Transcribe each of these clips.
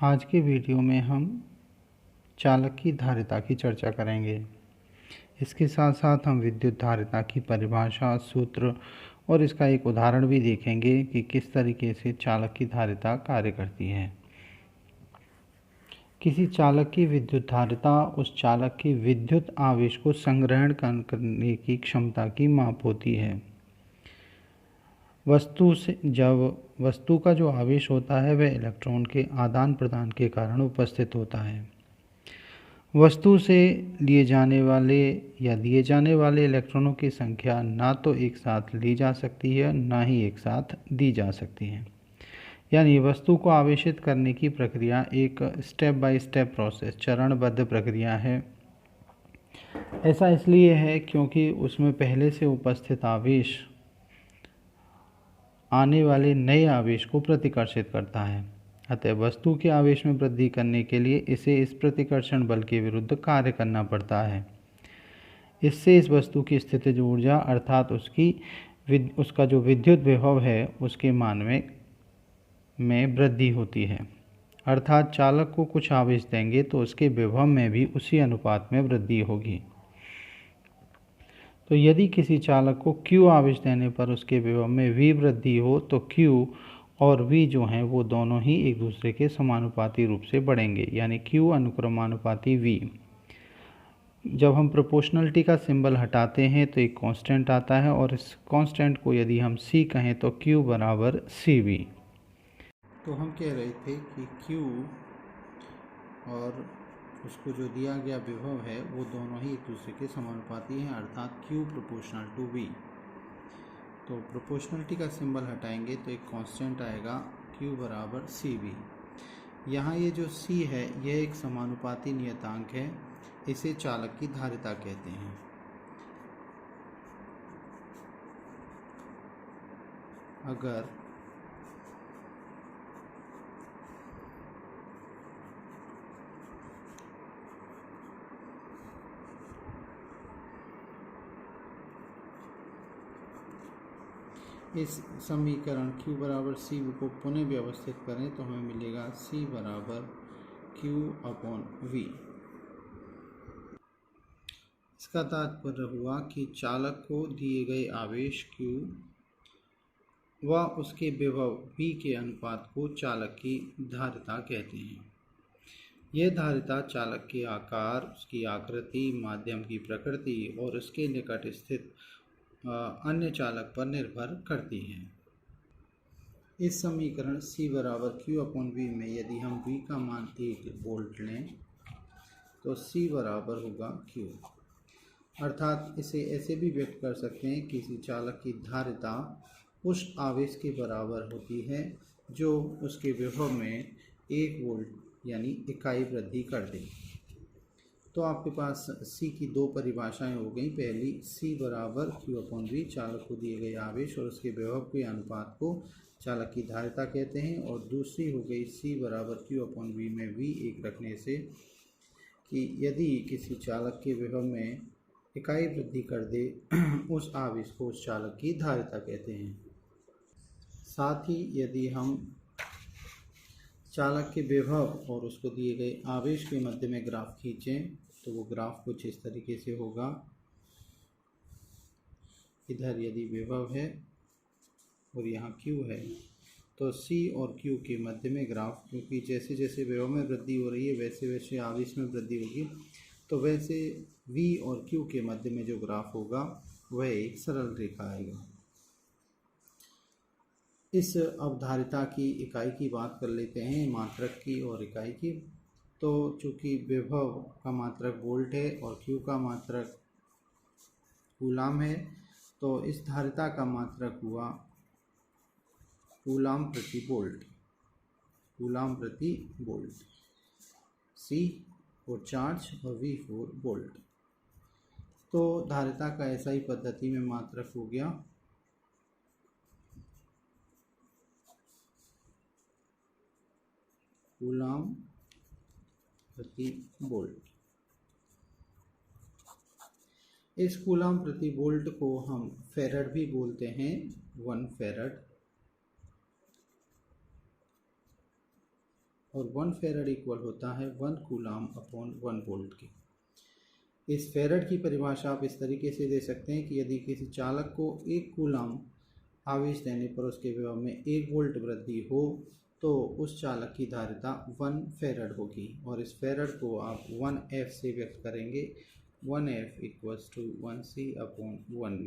आज के वीडियो में हम चालक की धारिता की चर्चा करेंगे। इसके साथ साथ हम विद्युत धारिता की परिभाषा, सूत्र और इसका एक उदाहरण भी देखेंगे कि किस तरीके से चालक की धारिता कार्य करती है। किसी चालक की विद्युत धारिता उस चालक के विद्युत आवेश को संग्रहण करने की क्षमता की माप होती है। वस्तु का जो आवेश होता है वह इलेक्ट्रॉन के आदान प्रदान के कारण उपस्थित होता है। वस्तु से लिए जाने वाले या दिए जाने वाले इलेक्ट्रॉनों की संख्या ना तो एक साथ ली जा सकती है ना ही एक साथ दी जा सकती है। यानी वस्तु को आवेशित करने की प्रक्रिया एक स्टेप बाय स्टेप प्रोसेस, चरणबद्ध प्रक्रिया है। ऐसा इसलिए है क्योंकि उसमें पहले से उपस्थित आवेश आने वाले नए आवेश को प्रतिकर्षित करता है। अतः वस्तु के आवेश में वृद्धि करने के लिए इसे इस प्रतिकर्षण बल के विरुद्ध कार्य करना पड़ता है। इससे इस वस्तु की स्थितिज ऊर्जा अर्थात उसका जो विद्युत विभव है उसके मान में वृद्धि होती है। अर्थात चालक को कुछ आवेश देंगे तो उसके विभव में भी उसी अनुपात में वृद्धि होगी। तो यदि किसी चालक को Q आवेश देने पर उसके विभव में V वृद्धि हो तो Q और V जो हैं वो दोनों ही एक दूसरे के समानुपाती रूप से बढ़ेंगे, यानी Q अनुक्रमानुपाती V। जब हम प्रोपोर्शनलिटी का सिंबल हटाते हैं तो एक कांस्टेंट आता है और इस कांस्टेंट को यदि हम C कहें तो Q बराबर CV। तो हम कह रहे थे कि Q और उसको जो दिया गया विभव है वो दोनों ही एक दूसरे के समानुपाती हैं, अर्थात Q प्रोपोर्शनल टू V। तो प्रोपोर्शनलिटी का सिंबल हटाएंगे तो एक कांस्टेंट आएगा Q बराबर CV। यहाँ ये जो C है यह एक समानुपाती नियतांक है, इसे चालक की धारिता कहते हैं। अगर इस समीकरण Q बराबर C को पुनः व्यवस्थित करें तो हमें मिलेगा C बराबर Q अपॉन V। इसका तात्पर्य हुआ कि चालक को दिए गए आवेश Q व उसके विभव V के अनुपात को चालक की धारिता कहते हैं। यह धारिता चालक के आकार, उसकी आकृति, माध्यम की प्रकृति और उसके निकट स्थित अन्य चालक पर निर्भर करती है। इस समीकरण C बराबर Q अपॉन V में यदि हम V का मान 1 वोल्ट लें तो C बराबर होगा Q। अर्थात इसे ऐसे भी व्यक्त कर सकते हैं कि किसी चालक की धारिता उस आवेश के बराबर होती है जो उसके विभव में 1 वोल्ट यानी इकाई वृद्धि कर दे। तो आपके पास C की दो परिभाषाएं हो गई। पहली C बराबर Q अपॉन V, चालक को दिए गए आवेश और उसके विभव के अनुपात को चालक की धारिता कहते हैं, और दूसरी हो गई C बराबर Q अपॉन V में V एक रखने से कि यदि किसी चालक के विभव में इकाई वृद्धि कर दे उस आवेश को उस चालक की धारिता कहते हैं। साथ ही यदि हम चालक के विभव और उसको दिए गए आवेश के मध्य में ग्राफ खींचें तो वो ग्राफ कुछ इस तरीके से होगा। इधर यदि विभव है और यहाँ Q है तो C और Q के मध्य में ग्राफ, क्योंकि जैसे जैसे विभव में वृद्धि हो रही है वैसे वैसे आवेश में वृद्धि होगी, तो वैसे V और Q के मध्य में जो ग्राफ होगा वह एक सरल रेखा आएगा। इस अवधारिता की इकाई की बात कर लेते हैं, मात्रक की और इकाई की। तो चूँकि विभव का मात्रक वोल्ट है और Q का मात्रक कूलाम है तो इस धारिता का मात्रक हुआ कूलाम प्रति वोल्ट। कूलाम प्रति वोल्ट C और चार्ज और V 4 वोल्ट। तो धारिता का ऐसा ही पद्धति में मात्रक हो गया। कूलाम प्रति वोल्ट। इस कूलाम प्रति वोल्ट को हम फेरड भी बोलते हैं, 1 फेरड। और 1 फेरड इक्वल होता है 1 कूलाम अपॉन 1 वोल्ट के। इस फेरड की परिभाषा आप इस तरीके से दे सकते हैं कि यदि किसी चालक को 1 कूलाम आवेश देने पर उसके विभव में 1 वोल्ट वृद्धि हो तो उस चालक की धारिता 1 फेरड होगी, और इस फेरड को आप 1F से व्यक्त करेंगे। 1F equals to 1C upon 1V।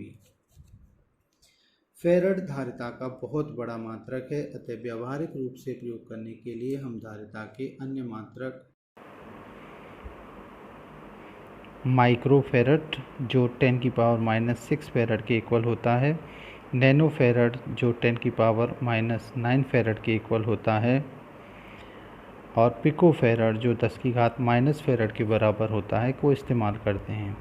Farad धारिता का बहुत बड़ा मात्रक है, अतः व्यावहारिक रूप से प्रयोग करने के लिए हम धारिता के अन्य मात्रक माइक्रो फेरड जो 10⁻⁻6 फेरड के इक्वल होता है, नैनो फेरड जो 10⁻⁻9 फेरड के इक्वल होता है, और पिको फेरड जो 10⁻⁻ फेरड के बराबर होता है को इस्तेमाल करते हैं।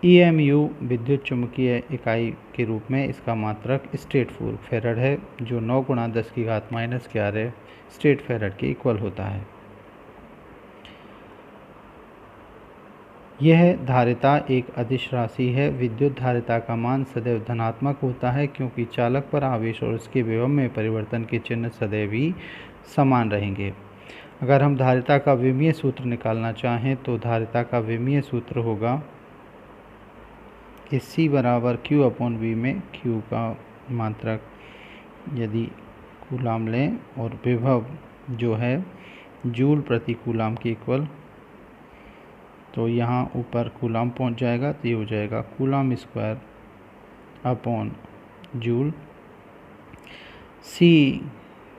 EMU विद्युत चुम्बकीय इकाई के रूप में इसका मात्रक स्टेट फेरड है जो 9 × 10⁻⁻11 स्टेट फेरड के इक्वल होता है। यह धारिता एक अदिश राशि है। विद्युत धारिता का मान सदैव धनात्मक होता है क्योंकि चालक पर आवेश और उसके विभव में परिवर्तन के चिन्ह सदैव ही समान रहेंगे। अगर हम धारिता का विमीय सूत्र निकालना चाहें तो धारिता का विमीय सूत्र होगा इस C बराबर Q अपॉन V में Q का मात्रक यदि कूलाम लें और विभव जो है जूल प्रति कूलाम के इक्वल, तो यहाँ ऊपर कूलाम पहुँच जाएगा तो ये हो जाएगा coulomb square upon joule. C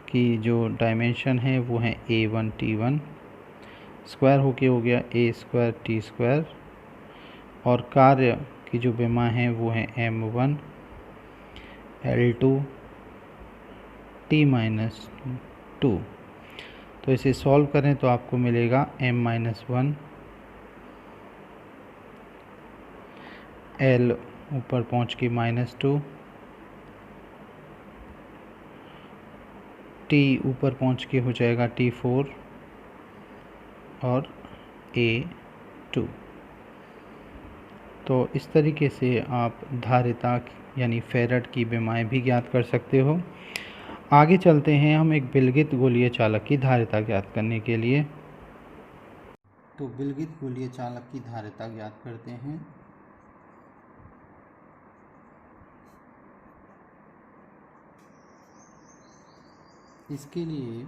की जो डायमेंशन है वो है A1 T1 स्क्वायर होके हो गया A स्क्वायर T स्क्वायर, और कार्य की जो विमा है वो है M1 L2 T-2। तो इसे सॉल्व करें तो आपको मिलेगा M-1 L ऊपर पहुँच के -2 T ऊपर पहुँच के हो जाएगा T4 और A2। तो इस तरीके से आप धारिता यानी फेरड की विमाएँ भी ज्ञात कर सकते हो। आगे चलते हैं हम एक विलगित गोलीय चालक की धारिता ज्ञात करने के लिए। तो विलगित गोलीय चालक की धारिता ज्ञात करते हैं। इसके लिए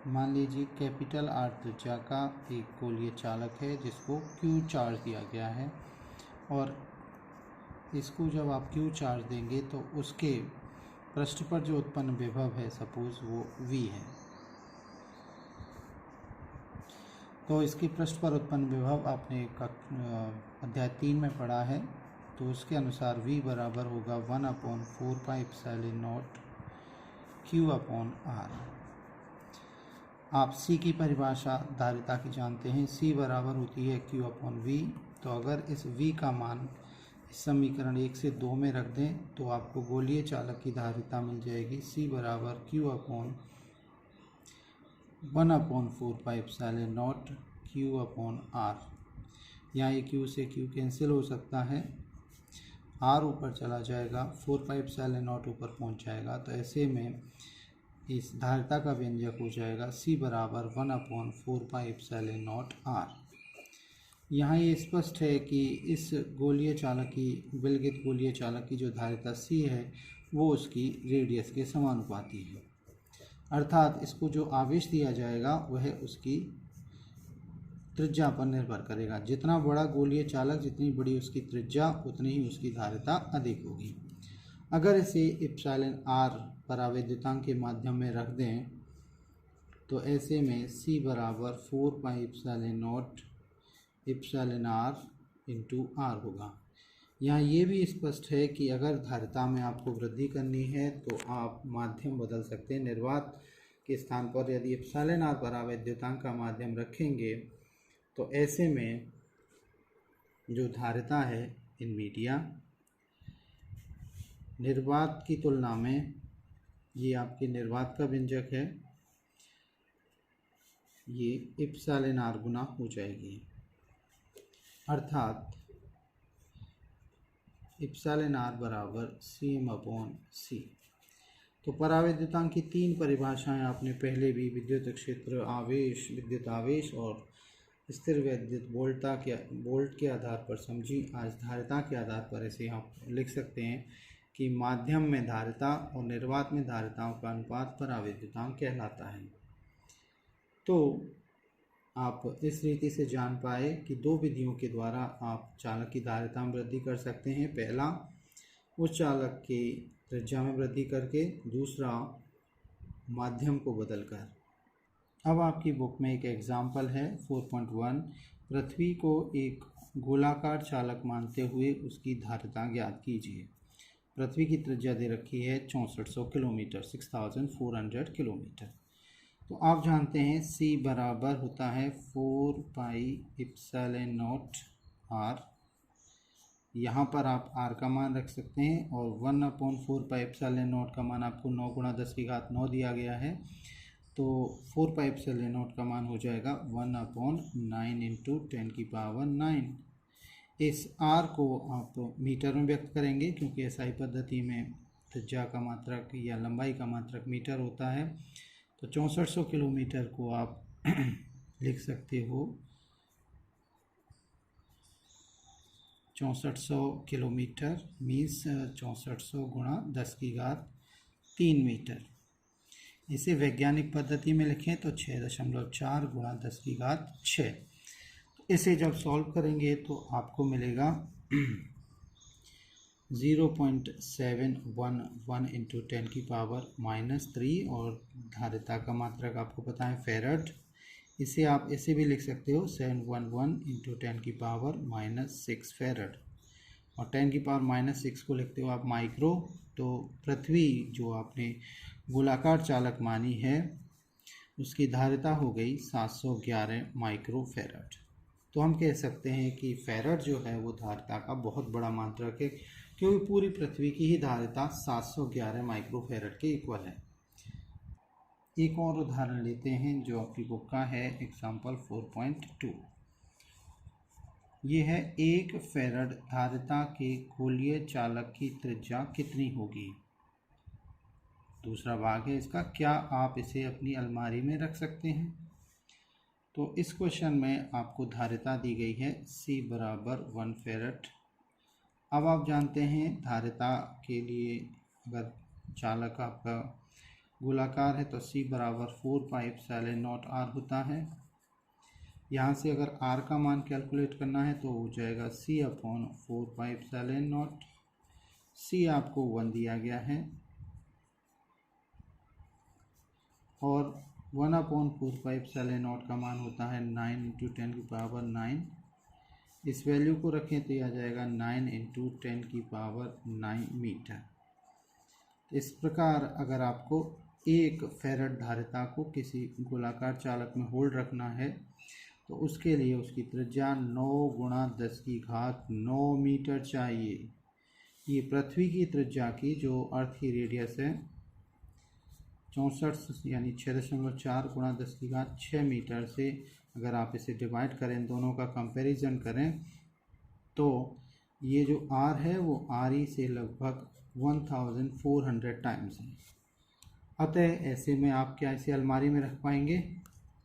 मान लीजिए कैपिटल R त्रिज्या का एक गोलीय चालक है जिसको Q चार्ज दिया गया है, और इसको जब आप Q चार्ज देंगे तो उसके पृष्ठ पर जो उत्पन्न विभव है सपोज वो V है। तो इसके पृष्ठ पर उत्पन्न विभव आपने अध्याय 3 में पढ़ा है, तो उसके अनुसार V बराबर होगा 1/4πε0 Q अपॉन R। आप C की परिभाषा धारिता की जानते हैं, C बराबर होती है Q अपॉन V। तो अगर इस V का मान इस समीकरण 1 से 2 में रख दें तो आपको गोलीय चालक की धारिता मिल जाएगी C बराबर Q upon 1/4πε0 Q upon R। यहाँ ये Q से Q कैंसिल हो सकता है, R ऊपर चला जाएगा, 4πε0 ऊपर पहुँच जाएगा, तो ऐसे में इस धारिता का व्यंजक हो जाएगा C बराबर 1/4πε0 R। यहाँ ये स्पष्ट है कि इस गोलीय चालक की विलगित गोलीय चालक की जो धारिता C है वो उसकी रेडियस के समानुपाती है, अर्थात इसको जो आवेश दिया जाएगा वह उसकी त्रिज्या पर निर्भर करेगा। जितना बड़ा गोलीय चालक, जितनी बड़ी उसकी त्रिज्या, उतनी ही उसकी धारिता अधिक होगी। अगर इसे एप्सिलॉन R परावैद्युतांक के माध्यम में रख दें तो ऐसे में C बराबर 4πε0 एप्सिलॉन R इंटू R होगा। यहाँ ये भी स्पष्ट है कि अगर धारिता में आपको वृद्धि करनी है तो आप माध्यम बदल सकते हैं। निर्वात के स्थान पर यदि एप्सिलॉन R परावैद्युतांक का माध्यम रखेंगे तो ऐसे में जो धारिता है इन मीडिया निर्वात की तुलना में, ये आपके निर्वात का व्यंजक है, ये एप्सिलॉन R गुना हो जाएगी, अर्थात इप्सिलॉन आर बराबर CM/C। तो परावैद्युतांक की 3 परिभाषाएं आपने पहले भी विद्युत क्षेत्र, आवेश, विद्युत आवेश और स्थिर वैद्युत वोल्ट के आधार पर समझी। आज धारिता के आधार पर ऐसे आप लिख सकते हैं कि माध्यम में धारिता और निर्वात में धारिताओं का अनुपात परावैद्युतांक कहलाता है। तो आप इस रीति से जान पाए कि 2 विधियों के द्वारा आप चालक की धारिता में वृद्धि कर सकते हैं। पहला, उस चालक की त्रिज्या में वृद्धि करके, दूसरा माध्यम को बदलकर। अब आपकी बुक में एक एग्जाम्पल है 4.1। पृथ्वी को एक गोलाकार चालक मानते हुए उसकी धारिता ज्ञात कीजिए। पृथ्वी की त्रिज्या दे रखी है 6400 किलोमीटर, 6400 किलोमीटर। तो आप जानते हैं C बराबर होता है 4 पाई एप्सिलॉन नॉट R। यहाँ पर आप R का मान रख सकते हैं और 1/4 पाई एप्सिलॉन नॉट का मान आपको 9 × 10⁻9 दिया गया है। तो 4 पाई एप्सिलॉन नॉट का मान हो जाएगा 1/9 × 10⁹। इस R को आप मीटर में व्यक्त करेंगे क्योंकि SI पद्धति में त्रिज्या का मात्रक या लंबाई का मात्रक मीटर होता है। तो 6400 किलोमीटर को आप लिख सकते हो 6400 किलोमीटर मीन्स 6400 × 10⁻3 मीटर। इसे वैज्ञानिक पद्धति में लिखें तो 6.4 × 10⁶। इसे जब सॉल्व करेंगे तो आपको मिलेगा 0.711 × 10⁻³ और धारिता का मात्रक आपको पता है फैराड। इसे आप ऐसे भी लिख सकते हो 711 × 10⁻6 फैराड और 10⁻6 को लिखते हो आप माइक्रो। तो पृथ्वी जो आपने गोलाकार चालक मानी है उसकी धारिता हो गई 711 माइक्रो फैराड। तो हम कह सकते हैं कि फैराड जो है वो धारिता का बहुत बड़ा मात्रक है क्योंकि पूरी पृथ्वी की ही धारिता 711 माइक्रो फैराड के इक्वल है। एक और उदाहरण लेते हैं जो आपकी बुक का है एग्जाम्पल 4.2। ये है 1 फैराड धारिता के गोलीय चालक की त्रिज्या कितनी होगी। दूसरा भाग है इसका, क्या आप इसे अपनी अलमारी में रख सकते हैं। तो इस क्वेश्चन में आपको धारिता दी गई है C बराबर 1 फैराड। अब आप जानते हैं धारिता के लिए अगर चालक आपका गोलाकार है तो C बराबर 4 पाई एप्सिलॉन नॉट R होता है। यहाँ से अगर R का मान कैलकुलेट करना है तो हो जाएगा C/4 pi epsilon not. C आपको 1 दिया गया है और 1/4 पाई एप्सिलॉन नॉट का मान होता है 9 × 10⁹। इस वैल्यू को रखें तो यह आ जाएगा 9 × 10⁹ मीटर। इस प्रकार अगर आपको 1 फैराड धारिता को किसी गोलाकार चालक में होल्ड रखना है तो उसके लिए उसकी त्रिज्या 9 × 10⁹ मीटर चाहिए। ये पृथ्वी की त्रिज्या की जो अर्थ की रेडियस है 64 यानी 6.4 × 10⁶ मीटर से अगर आप इसे डिवाइड करें, दोनों का कंपैरिजन करें तो ये जो R है वो RE से लगभग 1400 टाइम्स है। अतः ऐसे में आप क्या इसे अलमारी में रख पाएंगे।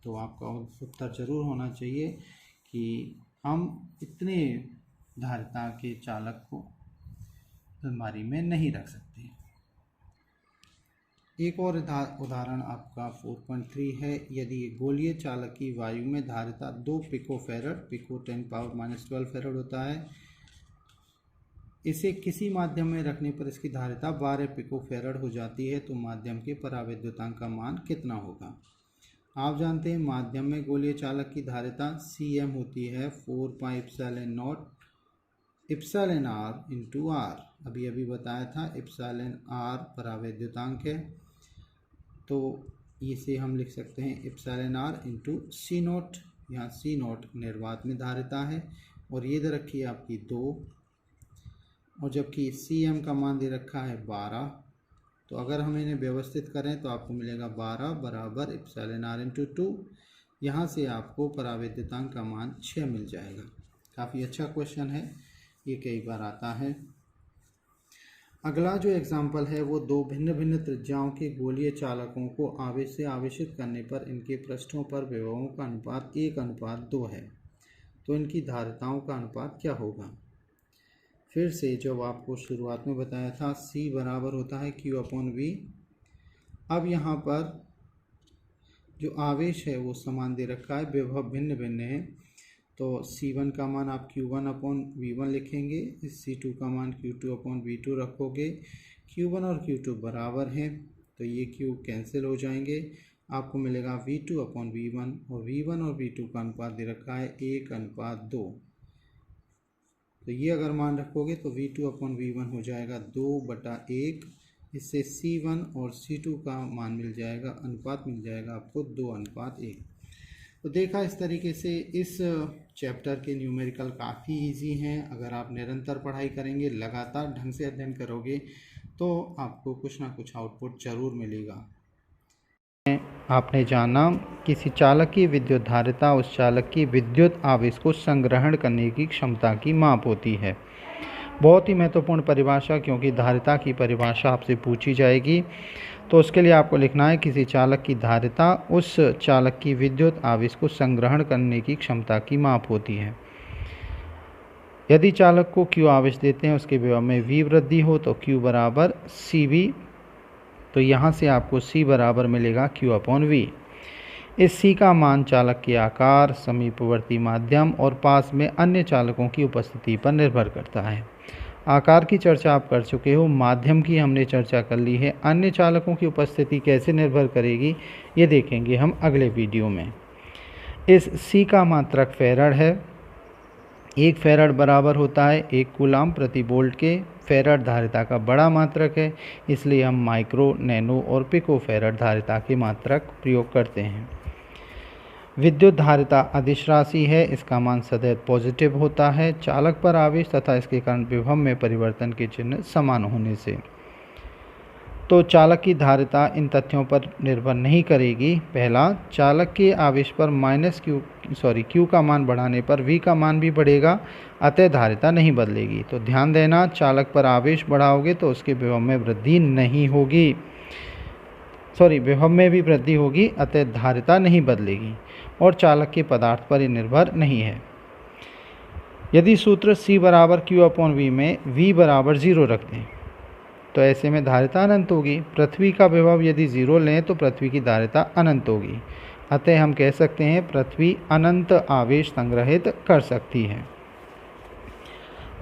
तो आपका उत्तर जरूर होना चाहिए कि हम इतने धारिता के चालक को अलमारी में नहीं रख सकते। एक और उदाहरण आपका 4.3 है। यदि गोलीय चालक की वायु में धारिता 2 पिको फैराड, पिको 10⁻12 फैराड होता है, इसे किसी माध्यम में रखने पर इसकी धारिता 12 पिको फैराड हो जाती है, तो माध्यम के परावैद्युतांक का मान कितना होगा। आप जानते हैं माध्यम में गोलीय चालक की धारिता Cm होती है 4 pi epsilon not epsilon R × R। अभी अभी बताया था एप्सिलॉन R परावैद्युतांक है, तो इसे हम लिख सकते हैं एप्सिलॉन R × C0। यहाँ C0 निर्वात में धारिता है और ये दे रखी है आपकी 2 और जबकि Cm का मान दे रखा है 12। तो अगर हम इन्हें व्यवस्थित करें तो आपको मिलेगा 12 बराबर एप्सिलॉन R × 2। यहाँ से आपको परावैद्युतांक का मान 6 मिल जाएगा। काफ़ी अच्छा क्वेश्चन है, ये कई बार आता है। अगला जो एग्जाम्पल है वो दो भिन्न भिन्न त्रिज्याओं के गोलीय चालकों को आवेश से आवेशित करने पर इनके पृष्ठों पर विभवों का अनुपात 1:2 है, तो इनकी धारिताओं का अनुपात क्या होगा। फिर से जो आपको शुरुआत में बताया था, C बराबर होता है Q/V। अब यहाँ पर जो आवेश है वो समान दे रखा है, विभव भिन्न भिन्न है, तो C1 का मान आप Q1/V1 लिखेंगे, C2 का मान Q2/V2 रखोगे। Q1 और Q2 बराबर हैं तो ये Q कैंसिल हो जाएंगे, आपको मिलेगा V2/V1, और V1 और V2 का अनुपात दे रखा है 1:2। तो ये अगर मान रखोगे तो V2/V1 हो जाएगा 2/1। इससे C1 और C2 का मान मिल जाएगा, अनुपात मिल जाएगा आपको 2:1। तो देखा इस तरीके से इस चैप्टर के न्यूमेरिकल काफ़ी इजी हैं। अगर आप निरंतर पढ़ाई करेंगे, लगातार ढंग से अध्ययन करोगे तो आपको कुछ ना कुछ आउटपुट जरूर मिलेगा। आपने जाना किसी चालक की विद्युत धारिता उस चालक की विद्युत आवेश को संग्रहण करने की क्षमता की माप होती है। बहुत ही महत्वपूर्ण परिभाषा, क्योंकि धारिता की परिभाषा आपसे पूछी जाएगी। तो उसके लिए आपको लिखना है किसी चालक की धारिता उस चालक की विद्युत आवेश को संग्रहण करने की क्षमता की माप होती है। यदि चालक को Q आवेश देते हैं, उसके विभव में V वृद्धि हो तो Q बराबर CV। तो यहाँ से आपको C बराबर मिलेगा Q/V। इस C का मान चालक के आकार, समीपवर्ती माध्यम और पास में अन्य चालकों की उपस्थिति पर निर्भर करता है। आकार की चर्चा आप कर चुके हो, माध्यम की हमने चर्चा कर ली है, अन्य चालकों की उपस्थिति कैसे निर्भर करेगी ये देखेंगे हम अगले वीडियो में। इस C का मात्रक फैराड है। 1 फैराड बराबर होता है 1 कूलाम प्रति वोल्ट के। फैराड धारिता का बड़ा मात्रक है, इसलिए हम माइक्रो, नैनो और पिको फैराड धारिता के मात्रक प्रयोग करते हैं। विद्युत धारिता अदिश राशि है, इसका मान सदैव पॉजिटिव होता है चालक पर आवेश तथा इसके कारण विभव में परिवर्तन के चिन्ह समान होने से। तो चालक की धारिता इन तथ्यों पर निर्भर नहीं करेगी। पहला, चालक के आवेश पर Q का मान बढ़ाने पर V का मान भी बढ़ेगा, अतः धारिता नहीं बदलेगी। तो ध्यान देना, चालक पर आवेश बढ़ाओगे तो उसके विभव में वृद्धि नहीं होगी, विभव में भी वृद्धि होगी, अतः धारिता नहीं बदलेगी और चालक के पदार्थ पर ये निर्भर नहीं है। यदि सूत्र C बराबर Q/V में V बराबर 0 रख दें तो ऐसे में धारिता अनंत होगी। पृथ्वी का विभव यदि 0 लें तो पृथ्वी की धारिता अनंत होगी, अतः हम कह सकते हैं पृथ्वी अनंत आवेश संग्रहित कर सकती है।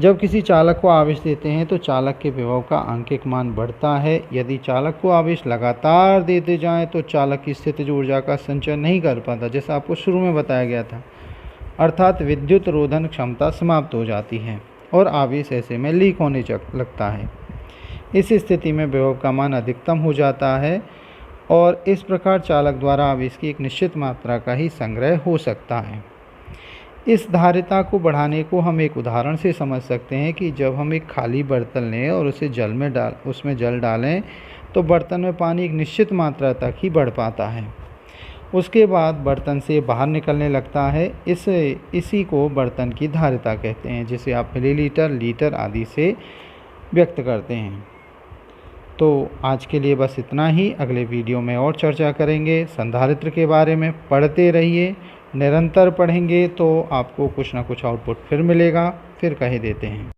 जब किसी चालक को आवेश देते हैं तो चालक के विभव का आंकिक मान बढ़ता है। यदि चालक को आवेश लगातार देते जाएं तो चालक की स्थितिज ऊर्जा का संचय नहीं कर पाता, जैसा आपको शुरू में बताया गया था, अर्थात विद्युत रोधन क्षमता समाप्त हो जाती है और आवेश ऐसे में लीक होने लगता है। इस स्थिति में विभव का मान अधिकतम हो जाता है और इस प्रकार चालक द्वारा आवेश की एक निश्चित मात्रा का ही संग्रह हो सकता है। इस धारिता को बढ़ाने को हम एक उदाहरण से समझ सकते हैं कि जब हम एक खाली बर्तन लें और उसे उसमें जल डालें तो बर्तन में पानी एक निश्चित मात्रा तक ही बढ़ पाता है, उसके बाद बर्तन से बाहर निकलने लगता है। इसी को बर्तन की धारिता कहते हैं, जिसे आप मिलीलीटर, लीटर आदि से व्यक्त करते हैं। तो आज के लिए बस इतना ही। अगले वीडियो में और चर्चा करेंगे संधारित्र के बारे में। पढ़ते रहिए, निरंतर पढ़ेंगे तो आपको कुछ ना कुछ आउटपुट फिर मिलेगा। फिर कह देते हैं।